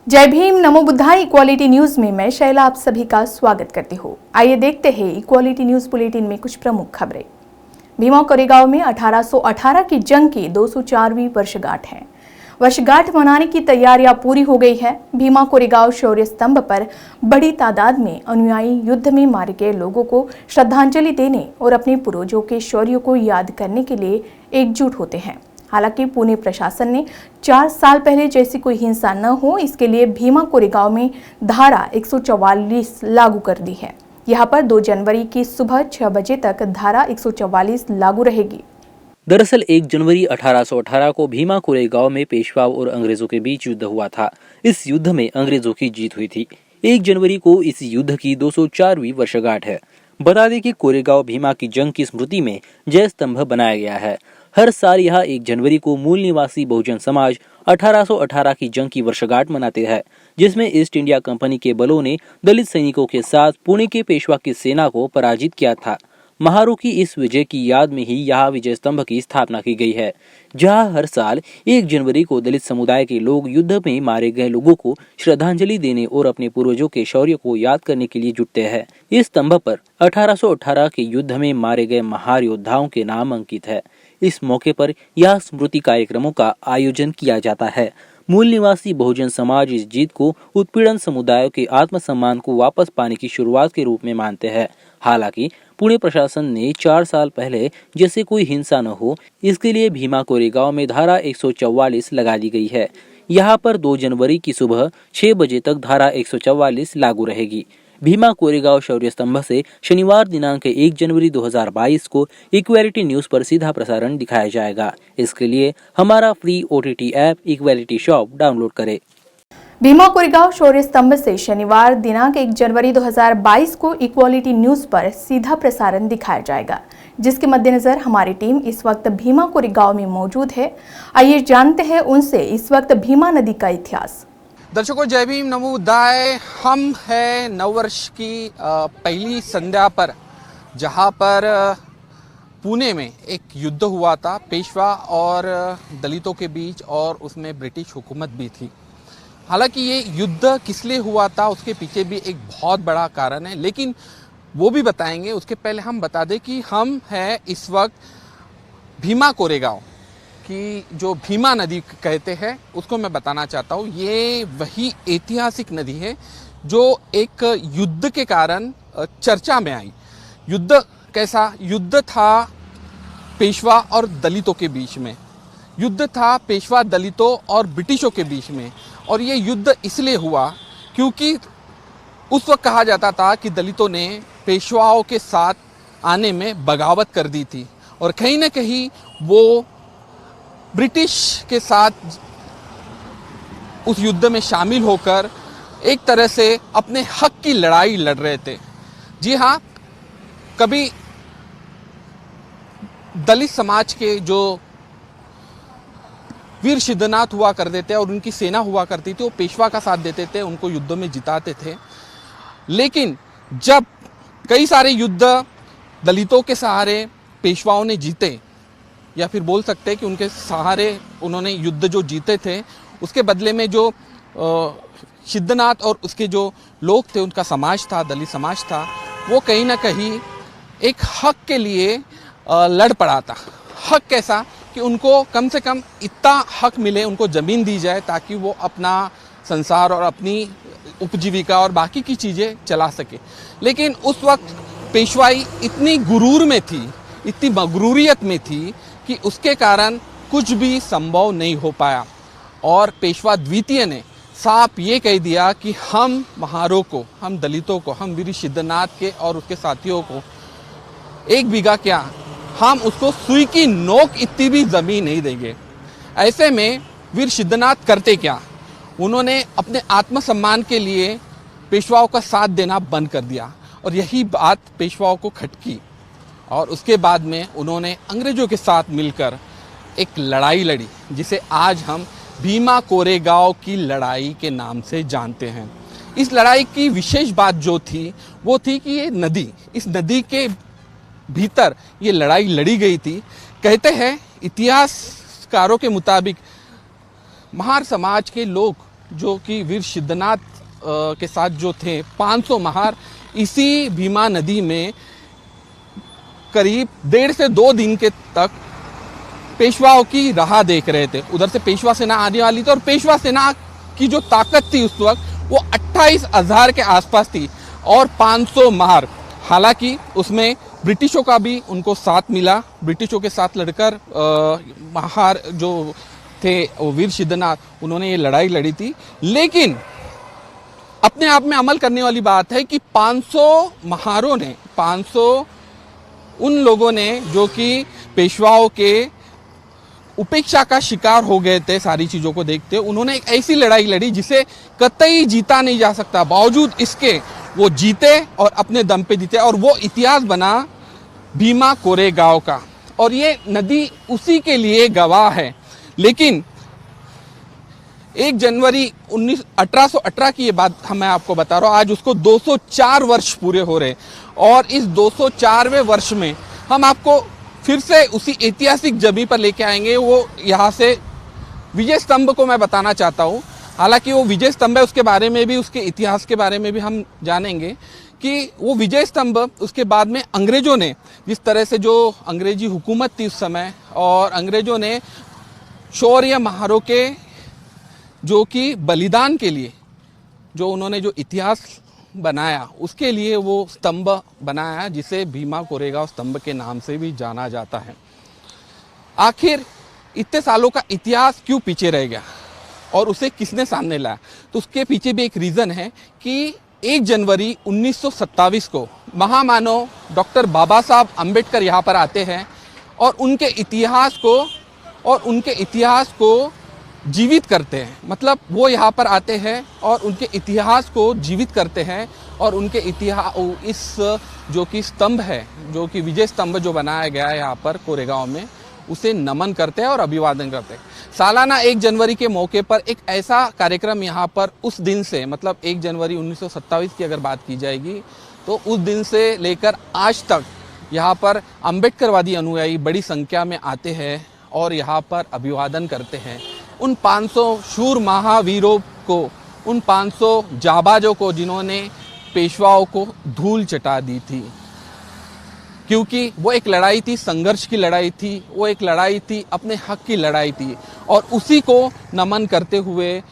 जय भीम, नमो बुद्धाय। Equality news में मैं शैला आप सभी का स्वागत करती हूँ। आइए देखते हैं इक्वालिटी न्यूज बुलेटिन में कुछ प्रमुख खबरें। भीमा कोरेगांव में 1818 की जंग की 204वीं वर्षगांठ है। वर्षगांठ मनाने की तैयारियां पूरी हो गई है। भीमा कोरेगांव शौर्य स्तंभ पर बड़ी तादाद में अनुयायी युद्ध में मारे गए लोगों को श्रद्धांजलि देने और अपने पूर्वजों के शौर्य को याद करने के लिए एकजुट होते हैं। हालांकि पुणे प्रशासन ने 4 साल पहले जैसी कोई हिंसा न हो, इसके लिए भीमा कोरेगांव में धारा 144 लागू कर दी है। यहां पर 2 जनवरी की सुबह 6 बजे तक धारा 144 लागू रहेगी। दरअसल 1 जनवरी 1818 को भीमा कोरेगांव में पेशवाओं और अंग्रेजों के बीच युद्ध हुआ था। इस युद्ध में अंग्रेजों की जीत हुई थी। 1 जनवरी को इस युद्ध की 204वीं वर्षगांठ है। बता दें कि कोरेगांव भीमा की जंग की स्मृति में जय स्तंभ बनाया गया है। हर साल यह 1 जनवरी को मूल निवासी बहुजन समाज 1818 की जंग की वर्षगांठ मनाते हैं, जिसमें ईस्ट इंडिया कंपनी के बलों ने दलित सैनिकों के साथ पुणे के पेशवा की सेना को पराजित किया था। महारों की इस विजय की याद में ही यहाँ विजय स्तंभ की स्थापना की गई है, जहाँ हर साल 1 जनवरी को दलित समुदाय के लोग युद्ध में मारे गए लोगों को श्रद्धांजलि देने और अपने पूर्वजों के शौर्य को याद करने के लिए जुटते हैं। इस स्तंभ पर 1818 के युद्ध में मारे गए महार योद्धाओं के नाम अंकित है। इस मौके पर यह स्मृति कार्यक्रमों का आयोजन किया जाता है। मूल निवासी बहुजन समाज इस जीत को उत्पीड़न समुदायों के आत्मसम्मान को वापस पाने की शुरुआत के रूप में मानते हैं। हालांकि पुणे प्रशासन ने 4 साल पहले जैसे कोई हिंसा न हो, इसके लिए भीमा कोरेगांव में धारा 144 लगा दी गई है। यहाँ पर 2 जनवरी की सुबह 6 बजे तक धारा 144 लागू रहेगी। भीमा कोरेगांव शौर्य स्तंभ से शनिवार दिनांक 1 जनवरी 2022 को इक्वालिटी न्यूज पर सीधा प्रसारण दिखाया जाएगा। इसके लिए हमारा free OTT app equality shop download करें। भीमा कोरेगांव शौर्य स्तंभ से शनिवार दिनांक 1 जनवरी 2022 को इक्वालिटी न्यूज पर सीधा प्रसारण दिखाया जाएगा, जिसके मद्देनजर हमारी टीम इस वक्त भीमा कोरेगांव में मौजूद है। आइए जानते हैं उनसे इस वक्त भीमा नदी का इतिहास। दर्शकों, जय भीम, नमो बुद्धाय। हम हैं नववर्ष की पहली संध्या पर, जहां पर पुणे में एक युद्ध हुआ था पेशवा और दलितों के बीच, और उसमें ब्रिटिश हुकूमत भी थी। हालांकि ये युद्ध किस लिए हुआ था, उसके पीछे भी एक बहुत बड़ा कारण है, लेकिन वो भी बताएंगे। उसके पहले हम बता दें कि हम हैं इस वक्त भीमा कोरेगांव की जो भीमा नदी कहते हैं, उसको मैं बताना चाहता हूँ। ये वही ऐतिहासिक नदी है जो एक युद्ध के कारण चर्चा में आई। युद्ध कैसा? युद्ध था पेशवा और दलितों के बीच में। युद्ध था पेशवा दलितों और ब्रिटिशों के बीच में। और ये युद्ध इसलिए हुआ क्योंकि उस वक्त कहा जाता था कि दलितों ने पेशवाओं के साथ आने में बगावत कर दी थी, और कहीं ना कहीं वो ब्रिटिश के साथ उस युद्ध में शामिल होकर एक तरह से अपने हक की लड़ाई लड़ रहे थे। जी हाँ, कभी दलित समाज के जो वीर सिद्धनाथ हुआ करते थे और उनकी सेना हुआ करती थी, वो पेशवा का साथ देते थे, उनको युद्धों में जिताते थे। लेकिन जब कई सारे युद्ध दलितों के सहारे पेशवाओं ने जीते, या फिर बोल सकते हैं कि उनके सहारे उन्होंने युद्ध जो जीते थे, उसके बदले में जो सिद्धनाथ और उसके जो लोग थे, उनका समाज था, दलित समाज था, वो कहीं ना कहीं एक हक के लिए लड़ पड़ा था। हक कैसा? कि उनको कम से कम इतना हक मिले, उनको ज़मीन दी जाए ताकि वो अपना संसार और अपनी उपजीविका और बाकी की चीज़ें चला सके। लेकिन उस वक्त पेशवाई इतनी गुरूर में थी, इतनी मगरूरियत में थी कि उसके कारण कुछ भी संभव नहीं हो पाया। और पेशवा द्वितीय ने साफ ये कह दिया कि हम महारों को, हम दलितों को, हम वीर सिद्धनाथ के और उसके साथियों को 1 बीघा क्या, हम उसको सुई की नोक इतनी भी जमीन नहीं देंगे। ऐसे में वीर सिद्धनाथ करते क्या? उन्होंने अपने आत्मसम्मान के लिए पेशवाओं का साथ देना बंद कर दिया, और यही बात पेशवाओं को खटकी। और उसके बाद में उन्होंने अंग्रेजों के साथ मिलकर एक लड़ाई लड़ी, जिसे आज हम भीमा कोरेगांव की लड़ाई के नाम से जानते हैं। इस लड़ाई की विशेष बात जो थी, वो थी कि ये नदी, इस नदी के भीतर ये लड़ाई लड़ी गई थी। कहते हैं इतिहासकारों के मुताबिक महार समाज के लोग जो कि वीर सिद्धनाथ के साथ जो थे 500 महार इसी भीमा नदी में करीब 1.5 से 2 दिन के तक पेशवाओं की राह देख रहे थे। उधर से पेशवा सेना आने वाली थी और पेशवा सेना की जो ताकत थी उस वक्त वो 28,000 के आसपास थी और 500 महार। हालांकि उसमें ब्रिटिशों का भी उनको साथ मिला। ब्रिटिशों के साथ लड़कर महार जो थे वो वीर सिद्धनाथ उन्होंने ये लड़ाई लड़ी थी। लेकिन अपने आप में अमल करने वाली बात है कि 500 महारों ने 500 उन लोगों ने जो कि पेशवाओं के उपेक्षा का शिकार हो गए थे सारी चीज़ों को देखते, उन्होंने एक ऐसी लड़ाई लड़ी जिसे कतई जीता नहीं जा सकता। बावजूद इसके वो जीते और अपने दम पे जीते और वो इतिहास बना भीमा कोरेगांव का और ये नदी उसी के लिए गवाह है। लेकिन 1 जनवरी 1818 की ये बात मैं आपको बता रहा हूँ, आज उसको 204 वर्ष पूरे हो रहे और इस 204वें वर्ष में हम आपको फिर से उसी ऐतिहासिक जगह पर लेके आएंगे। वो यहाँ से विजय स्तंभ को मैं बताना चाहता हूँ। हालांकि वो विजय स्तंभ है, उसके बारे में भी, उसके इतिहास के बारे में भी हम जानेंगे कि वो विजय स्तंभ उसके बाद में अंग्रेजों ने जिस तरह से जो अंग्रेजी हुकूमत थी उस समय और अंग्रेजों ने शौर्य महारों के जो कि बलिदान के लिए जो उन्होंने जो इतिहास बनाया उसके लिए वो स्तंभ बनाया जिसे भीमा कोरेगांव स्तंभ के नाम से भी जाना जाता है। आखिर इतने सालों का इतिहास क्यों पीछे रह गया और उसे किसने सामने लाया, तो उसके पीछे भी एक रीज़न है कि 1 जनवरी 1927 को महामानव डॉक्टर बाबा साहब अम्बेडकर यहाँ पर आते हैं और उनके इतिहास को जीवित करते हैं। मतलब वो यहाँ पर आते हैं और उनके इतिहास को जीवित करते हैं और उनके इतिहास इस जो कि स्तंभ है, जो कि विजय स्तंभ जो बनाया गया है यहाँ पर कोरेगांव में, उसे नमन करते हैं और अभिवादन करते हैं। सालाना 1 जनवरी के मौके पर एक ऐसा कार्यक्रम यहाँ पर उस दिन से, मतलब 1 जनवरी 1927 की अगर बात की जाएगी तो उस दिन से लेकर आज तक यहाँ पर अम्बेडकरवादी अनुयायी बड़ी संख्या में आते हैं और यहाँ पर अभिवादन करते हैं उन 500 शूर महावीरों को, उन 500 जाबाजों को जिन्होंने पेशवाओं को धूल चटा दी थी। क्योंकि वो एक लड़ाई थी, संघर्ष की लड़ाई थी, वो एक लड़ाई थी, अपने हक की लड़ाई थी और उसी को नमन करते हुए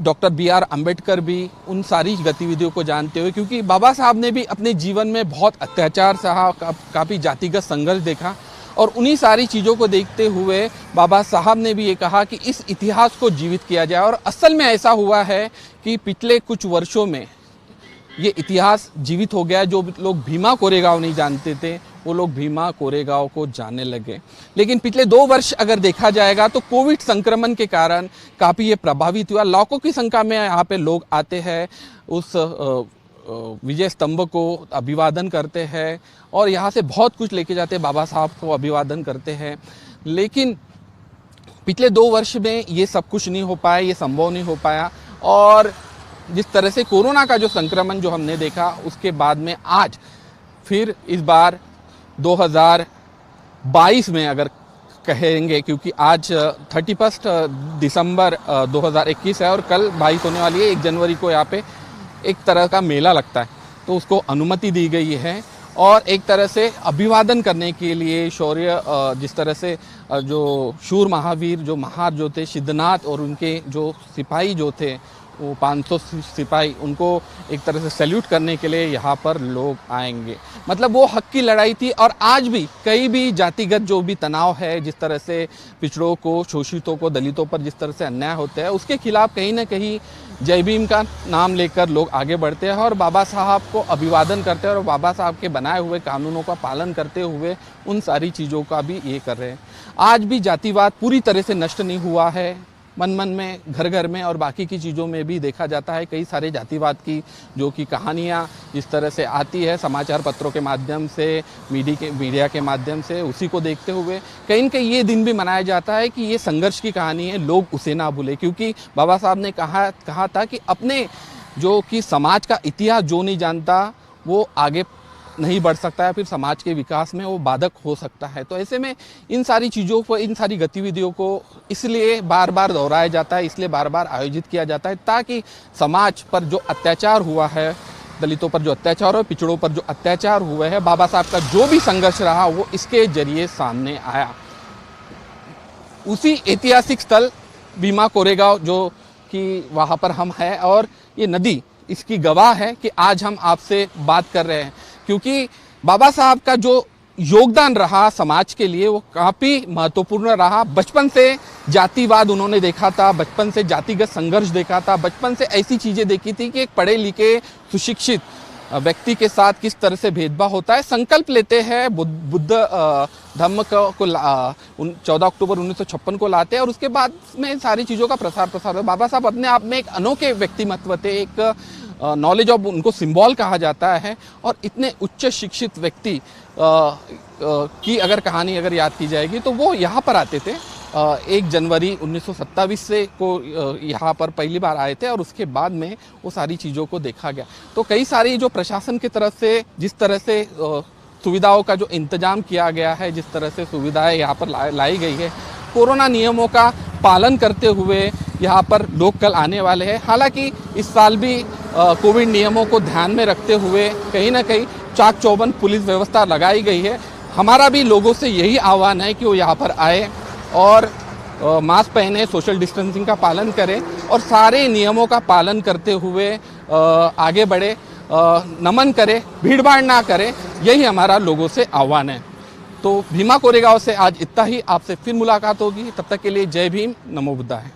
डॉक्टर BR अम्बेडकर भी उन सारी गतिविधियों को जानते हुए, क्योंकि बाबा साहब ने भी अपने जीवन में बहुत अत्याचार सहा, काफ़ी जातिगत संघर्ष देखा और उन्हीं सारी चीज़ों को देखते हुए बाबा साहब ने भी ये कहा कि इस इतिहास को जीवित किया जाए। और असल में ऐसा हुआ है कि पिछले कुछ वर्षों में ये इतिहास जीवित हो गया। जो लोग भीमा कोरेगांव नहीं जानते थे वो लोग भीमा कोरेगांव को जानने लगे। लेकिन पिछले 2 वर्ष अगर देखा जाएगा तो कोविड संक्रमण के कारण काफ़ी ये प्रभावित हुआ। लाखों की संख्या में यहाँ पे लोग आते हैं, उस विजय स्तंभ को अभिवादन करते हैं और यहाँ से बहुत कुछ लेके जाते हैं, बाबा साहब को अभिवादन करते हैं। लेकिन पिछले 2 वर्ष में ये सब कुछ नहीं हो पाया, ये संभव नहीं हो पाया। और जिस तरह से कोरोना का जो संक्रमण जो हमने देखा उसके बाद में आज फिर इस बार 2022 में अगर कहेंगे, क्योंकि आज 31 दिसंबर 2021 है और कल 22 होने वाली है। 1 जनवरी को यहाँ पे एक तरह का मेला लगता है तो उसको अनुमति दी गई है और एक तरह से अभिवादन करने के लिए शौर्य, जिस तरह से जो शूर महावीर जो महार जो थे सिद्धनाथ और उनके जो सिपाही जो थे वो 500 सिपाही, उनको एक तरह से सैल्यूट करने के लिए यहाँ पर लोग आएंगे। मतलब वो हक की लड़ाई थी। और आज भी कई भी जातिगत जो भी तनाव है, जिस तरह से पिछड़ों को, शोषितों को, दलितों पर जिस तरह से अन्याय होता है, उसके खिलाफ कहीं ना कहीं जय भीम का नाम लेकर लोग आगे बढ़ते हैं और बाबा साहब को अभिवादन करते हैं और बाबा साहब के बनाए हुए कानूनों का पालन करते हुए उन सारी चीज़ों का भी ये कर रहे हैं। आज भी जातिवाद पूरी तरह से नष्ट नहीं हुआ है। मन मन में, घर घर में और बाकी की चीज़ों में भी देखा जाता है कई सारे जातिवाद की जो कि कहानियाँ जिस तरह से आती है समाचार पत्रों के माध्यम से, मीडिया के माध्यम से, उसी को देखते हुए कहीं न कहीं ये दिन भी मनाया जाता है कि ये संघर्ष की कहानी है, लोग उसे ना भूलें। क्योंकि बाबा साहब ने कहा था कि अपने जो कि समाज का इतिहास जो नहीं जानता वो आगे नहीं बढ़ सकता है, फिर समाज के विकास में वो बाधक हो सकता है। तो ऐसे में इन सारी चीज़ों को, इन सारी गतिविधियों को इसलिए बार बार दोहराया जाता है, इसलिए बार बार आयोजित किया जाता है ताकि समाज पर जो अत्याचार हुआ है, दलितों पर जो अत्याचार और पिछड़ों पर जो अत्याचार हुए हैं, बाबा साहब का जो भी संघर्ष रहा वो इसके जरिए सामने आया। उसी ऐतिहासिक स्थल भीमा कोरेगांव जो कि वहाँ पर हम हैं, और ये नदी इसकी गवाह है कि आज हम आपसे बात कर रहे हैं, क्योंकि बाबा साहब का जो योगदान रहा समाज के लिए वो काफ़ी महत्वपूर्ण रहा। बचपन से जातिवाद उन्होंने देखा था, बचपन से जातिगत संघर्ष देखा था, बचपन से ऐसी चीज़ें देखी थी कि एक पढ़े लिखे सुशिक्षित व्यक्ति के साथ किस तरह से भेदभाव होता है। संकल्प लेते हैं, बुद्ध धम्म को 14 अक्टूबर 1956 को लाते हैं, और उसके बाद में सारी चीज़ों का प्रसार बाबा साहब अपने आप में एक अनोखे व्यक्तिमत्व थे, एक नॉलेज ऑफ उनको सिंबल कहा जाता है। और इतने उच्च शिक्षित व्यक्ति की अगर कहानी अगर याद की जाएगी तो वो यहाँ पर आते थे। 1 जनवरी 1927 से को यहाँ पर पहली बार आए थे, और उसके बाद में वो सारी चीज़ों को देखा गया। तो कई सारी जो प्रशासन की तरफ से जिस तरह से सुविधाओं का जो इंतजाम किया गया है, जिस तरह से सुविधाएं यहाँ पर लाई गई है, कोरोना नियमों का पालन करते हुए यहाँ पर लोग कल आने वाले हैं। हालांकि इस साल भी कोविड नियमों को ध्यान में रखते हुए कहीं ना कहीं चाक चौबंद पुलिस व्यवस्था लगाई गई है। हमारा भी लोगों से यही आह्वान है कि वो यहाँ पर आए और मास्क पहने, सोशल डिस्टेंसिंग का पालन करें और सारे नियमों का पालन करते हुए आगे बढ़े, नमन करें, भीड़भाड़ ना करें, यही हमारा लोगों से आह्वान है। तो भीमा कोरेगांव से आज इतना ही, आपसे फिर मुलाकात होगी, तब तक के लिए जय भीम, नमो बुद्धाय।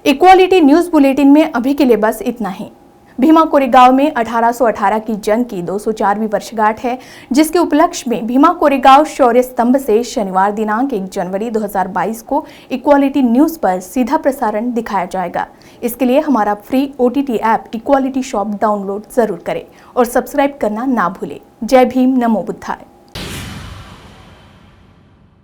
इक्वालिटी न्यूज बुलेटिन में अभी के लिए बस इतना ही। भीमा कोरेगांव में 1818 की जंग की 204वीं वर्षगांठ है, जिसके उपलक्ष्य में भीमा कोरेगांव शौर्य स्तंभ से शनिवार दिनांक 1 जनवरी 2022 को इक्वालिटी न्यूज पर सीधा प्रसारण दिखाया जाएगा। इसके लिए हमारा free OTT app equality shop download जरूर करें और सब्सक्राइब करना ना भूलें। जय भीम, नमो बुद्धाय।